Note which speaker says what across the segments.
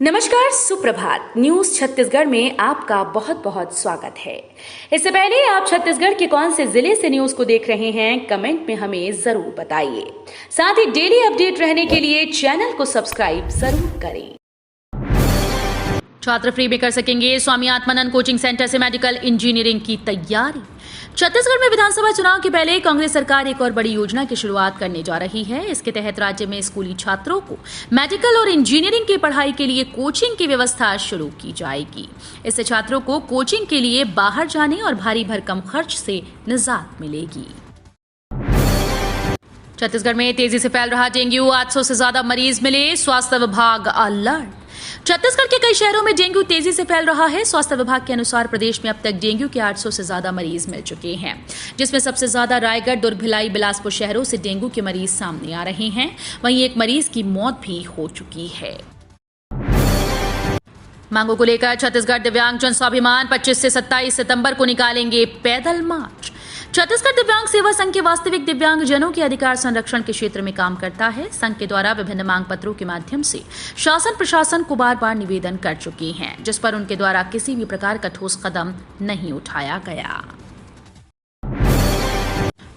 Speaker 1: नमस्कार, सुप्रभात। न्यूज छत्तीसगढ़ में आपका बहुत बहुत स्वागत है। इससे पहले आप छत्तीसगढ़ के कौन से जिले से न्यूज को देख रहे हैं, कमेंट में हमें जरूर बताइए। साथ ही डेली अपडेट रहने के लिए चैनल को सब्सक्राइब जरूर करें। छात्र फ्री में कर सकेंगे स्वामी आत्मानंद कोचिंग सेंटर से मेडिकल इंजीनियरिंग की तैयारी। छत्तीसगढ़ में विधानसभा चुनाव के पहले कांग्रेस सरकार एक और बड़ी योजना की शुरुआत करने जा रही है। इसके तहत राज्य में स्कूली छात्रों को मेडिकल और इंजीनियरिंग की पढ़ाई के लिए कोचिंग की व्यवस्था शुरू की जाएगी। इससे छात्रों को कोचिंग के लिए बाहर जाने और भारी भरकम खर्च से निजात मिलेगी। छत्तीसगढ़ में तेजी से फैल रहा डेंगू, 800 से ज्यादा मरीज मिले, स्वास्थ्य विभाग अलर्ट। छत्तीसगढ़ के कई शहरों में डेंगू तेजी से फैल रहा है। स्वास्थ्य विभाग के अनुसार प्रदेश में अब तक डेंगू के 800 से ज्यादा मरीज मिल चुके हैं, जिसमें सबसे ज्यादा रायगढ़, दुर्ग, भिलाई, बिलासपुर शहरों से डेंगू के मरीज सामने आ रहे हैं। वहीं एक मरीज की मौत भी हो चुकी है। मांगों को लेकर छत्तीसगढ़ दिव्यांग जन स्वाभिमान 25 से 27 सितंबर को निकालेंगे पैदल मार्च। छत्तीसगढ़ दिव्यांग सेवा संघ के वास्तविक दिव्यांग जनों के अधिकार संरक्षण के क्षेत्र में काम करता है। संघ के द्वारा विभिन्न मांग पत्रों के माध्यम से शासन प्रशासन को बार बार निवेदन कर चुकी हैं, जिस पर उनके द्वारा किसी भी प्रकार का ठोस कदम नहीं उठाया गया।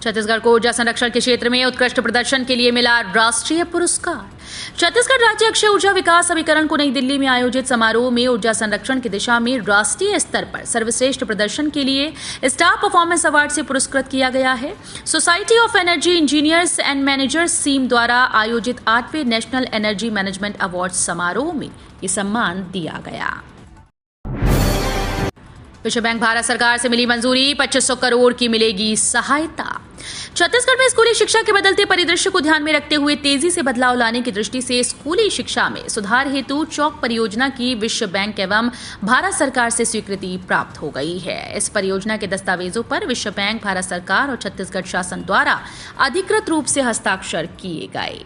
Speaker 1: छत्तीसगढ़ को ऊर्जा संरक्षण के क्षेत्र में उत्कृष्ट प्रदर्शन के लिए मिला राष्ट्रीय पुरस्कार। छत्तीसगढ़ राज्य अक्षय ऊर्जा विकास अभिकरण को नई दिल्ली में आयोजित समारोह में ऊर्जा संरक्षण की दिशा में राष्ट्रीय स्तर पर सर्वश्रेष्ठ प्रदर्शन के लिए स्टार परफॉर्मेंस अवार्ड से पुरस्कृत किया गया है। Society of energy engineers and managers SEEM द्वारा आयोजित 8वें नेशनल एनर्जी मैनेजमेंट अवार्ड समारोह में ये सम्मान दिया गया। विश्व बैंक भारत सरकार से मिली मंजूरी, 2500 करोड़ की मिलेगी सहायता। छत्तीसगढ़ में स्कूली शिक्षा के बदलते परिदृश्य को ध्यान में रखते हुए तेजी से बदलाव लाने की दृष्टि से स्कूली शिक्षा में सुधार हेतु चौक परियोजना की विश्व बैंक एवं भारत सरकार से स्वीकृति प्राप्त हो गई है। इस परियोजना के दस्तावेजों पर विश्व बैंक, भारत सरकार और छत्तीसगढ़ शासन द्वारा अधिकृत रूप से हस्ताक्षर किए गए।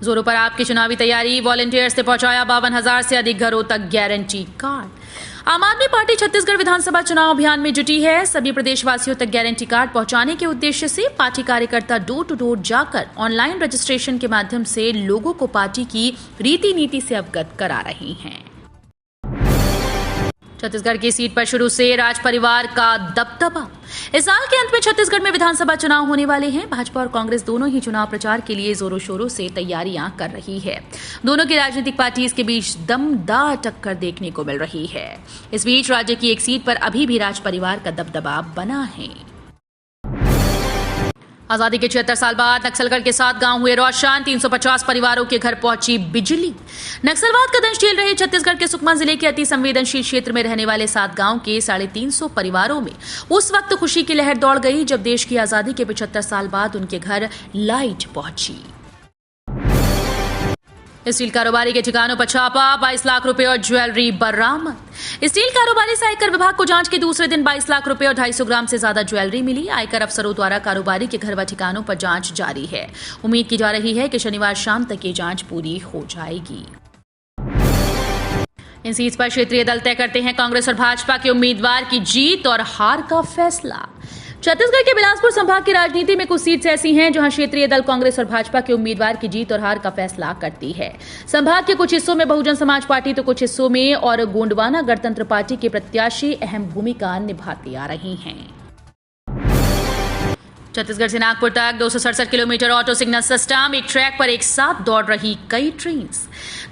Speaker 1: जोरों पर आपकी चुनावी तैयारी, वॉलंटियर्स ने पहुंचाया 52,000 से अधिक घरों तक गारंटी कार्ड। आम आदमी पार्टी छत्तीसगढ़ विधानसभा चुनाव अभियान में जुटी है। सभी प्रदेशवासियों तक गारंटी कार्ड पहुंचाने के उद्देश्य से पार्टी कार्यकर्ता डोर टू डोर जाकर ऑनलाइन रजिस्ट्रेशन के माध्यम से लोगों को पार्टी की रीति नीति से अवगत करा रही हैं। छत्तीसगढ़ की सीट पर शुरू से राज परिवार का दबदबा। इस साल के अंत में छत्तीसगढ़ में विधानसभा चुनाव होने वाले हैं। भाजपा और कांग्रेस दोनों ही चुनाव प्रचार के लिए जोरों शोरों से तैयारियां कर रही है। दोनों की राजनीतिक पार्टी के बीच दमदार टक्कर देखने को मिल रही है। इस बीच राज्य की एक सीट पर अभी भी राज परिवार का दबदबा बना है। आजादी के 76 साल बाद नक्सलगढ़ के 7 गांव हुए रोशन, 350 परिवारों के घर पहुंची बिजली। नक्सलवाद का दंश झेल रहे छत्तीसगढ़ के सुकमा जिले के अति संवेदनशील क्षेत्र में रहने वाले 7 गांव के 350 परिवारों में उस वक्त खुशी की लहर दौड़ गई जब देश की आजादी के 75 साल बाद उनके घर लाइट पहुंची। स्टील कारोबारी के ठिकानों पर छापा, 22 लाख रुपए और ज्वेलरी बरामद। स्टील कारोबारी से आयकर विभाग को जांच के दूसरे दिन 22 लाख रुपए और 250 ग्राम से ज्यादा ज्वेलरी मिली। आयकर अफसरों द्वारा कारोबारी के घर व ठिकानों पर जांच जारी है। उम्मीद की जा रही है कि शनिवार शाम तक ये जांच पूरी हो जाएगी। इन सीट पर क्षेत्रीय दल तय करते हैं कांग्रेस और भाजपा के उम्मीदवार की जीत और हार का फैसला। छत्तीसगढ़ के बिलासपुर संभाग की राजनीति में कुछ सीट्स ऐसी हैं जहां क्षेत्रीय दल कांग्रेस और भाजपा के उम्मीदवार की जीत और हार का फैसला करती है। संभाग के कुछ हिस्सों में बहुजन समाज पार्टी तो कुछ हिस्सों में और गोंडवाना गणतंत्र पार्टी के प्रत्याशी अहम भूमिका निभाती आ रही हैं। छत्तीसगढ़ से नागपुर तक 267 किलोमीटर ऑटो सिग्नल सिस्टम, एक ट्रैक पर एक साथ दौड़ रही कई ट्रेन।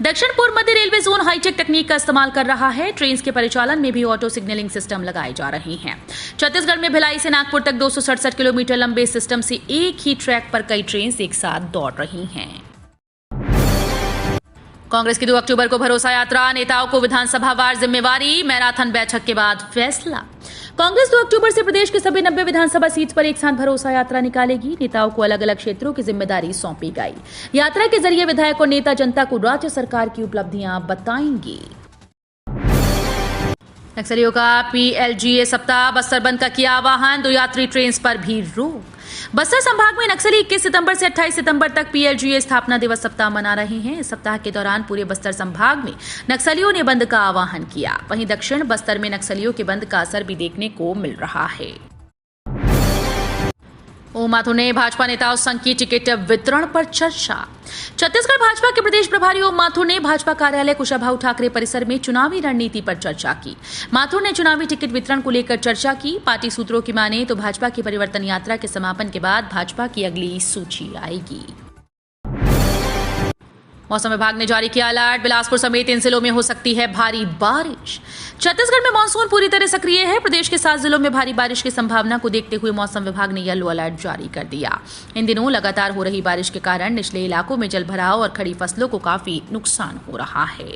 Speaker 1: दक्षिण पूर्व मध्य रेलवे जोन हाईटेक तकनीक का इस्तेमाल कर रहा है। ट्रेन के परिचालन में भी ऑटो सिग्नलिंग सिस्टम लगाए जा रहे हैं। छत्तीसगढ़ में भिलाई से नागपुर तक 267 किलोमीटर लंबे सिस्टम से एक ही ट्रैक पर कई ट्रेन एक साथ दौड़ रही हैं। कांग्रेस की 2 अक्टूबर को भरोसा यात्रा, नेताओं को विधानसभावार जिम्मेवारी, मैराथन बैठक के बाद फैसला। कांग्रेस 2 अक्टूबर से प्रदेश के सभी 90 विधानसभा सीट पर एक साथ भरोसा यात्रा निकालेगी। नेताओं को अलग अलग क्षेत्रों की जिम्मेदारी सौंपी गई। यात्रा के जरिए विधायक और नेता जनता को राज्य सरकार की उपलब्धियां बताएंगे। नक्सलियों का PLGA सप्ताह, बस्तर बंद का किया आह्वान, 2 यात्री ट्रेन पर भी रोक। बस्तर संभाग में नक्सली 21 सितंबर से 28 सितंबर तक PLGA स्थापना दिवस सप्ताह मना रहे हैं। इस सप्ताह के दौरान पूरे बस्तर संभाग में नक्सलियों ने बंद का आह्वान किया। वहीं दक्षिण बस्तर में नक्सलियों के बंद का असर भी देखने को मिल रहा है। ओम माथुर ने भाजपा नेताओं संघ की टिकट वितरण पर चर्चा। छत्तीसगढ़ भाजपा के प्रदेश प्रभारी ओम माथुर ने भाजपा कार्यालय कुशाभाऊ ठाकरे परिसर में चुनावी रणनीति पर चर्चा की। माथुर ने चुनावी टिकट वितरण को लेकर चर्चा की। पार्टी सूत्रों की माने तो भाजपा की परिवर्तन यात्रा के समापन के बाद भाजपा की अगली सूची आएगी। मौसम विभाग ने जारी किया अलर्ट। बिलासपुर समेत इन जिलों में हो सकती है भारी बारिश। छत्तीसगढ़ में मानसून पूरी तरह सक्रिय है। प्रदेश के 7 जिलों में भारी बारिश की संभावना को देखते हुए मौसम विभाग ने येलो अलर्ट जारी कर दिया। इन दिनों लगातार हो रही बारिश के कारण निचले इलाकों में जलभराव और खड़ी फसलों को काफी नुकसान हो रहा है।